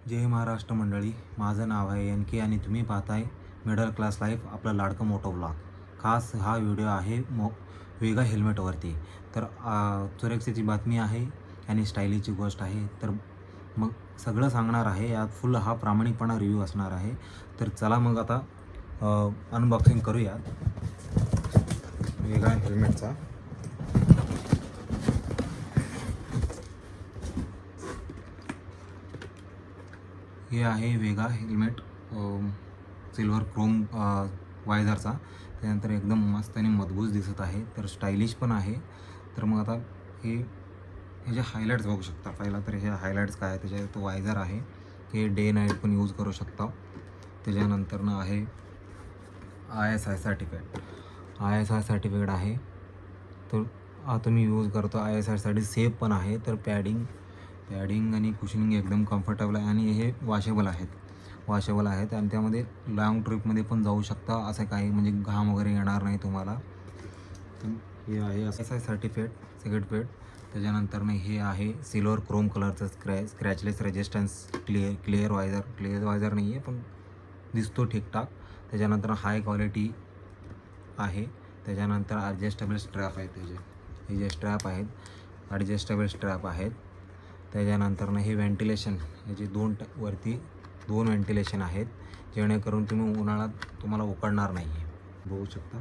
जय महाराष्ट्र मंडळी, माझं नाव आहे एन के आणि तुम्ही पाहताय मिडल क्लास लाईफ, आपला लाडकं मोठं ब्लॉग. खास हा व्हिडिओ आहे वेगा हेल्मेटवरती. तर सुरक्षेची बातमी आहे आणि स्टाईलीची गोष्ट आहे. तर मग सगळं सांगणार आहे, यात फुल हा प्रामाणिकपणा रिव्ह्यू असणार आहे. तर चला मग आता अनबॉक्सिंग करूया वेगा हेल्मेटचा. हे आहे वेगा हेल्मेट सिल्वर क्रोम वायझरचा. त्यानंतर एकदम मस्त आणि मजबूत दिसत आहे, तर स्टायलिश पण आहे. तर मग आता हे जे हायलाईट्स बघू शकता. पहिला तर हे हायलाईट्स काय आहे, त्याच्या तो वायझर आहे, हे डे नाईट पण यूज करू शकता. त्याच्यानंतर आहे ISI सर्टिफिकेट आहे. तर आता मी यूज करतो ISIसाठी. सेफ पण आहे. तर पॅडिंग आणि कुशनिंग एकदम कम्फर्टेबल आहे आणि हे वॉशेबल आहेत आणि त्यामध्ये लॉंग ट्रिपमध्ये पण जाऊ शकता. असं काही म्हणजे घाम वगैरे येणार नाही तुम्हाला. तर हे आहे ISI सर्टिफिकेट. त्याच्यानंतर हे आहे सिल्वर क्रोम कलरचं स्क्रॅचलेस रेजिस्टन्स क्लिअर वायझर नाही आहे, पण दिसतो ठीकठाक. त्याच्यानंतर हाय क्वालिटी आहे. त्याच्यानंतर ॲडजस्टेबल स्ट्रॅप आहेत. हे जे स्ट्रॅप आहेत ॲडजस्टेबल स्ट्रॅप आहेत. त्याच्यानंतर हे व्हेंटिलेशन, याचे वरती दोन व्हेंटिलेशन आहेत, जेणेकरून तुम्ही उन्हाळ्यात तुम्हाला उकडणार नाही आहे. बघू शकता.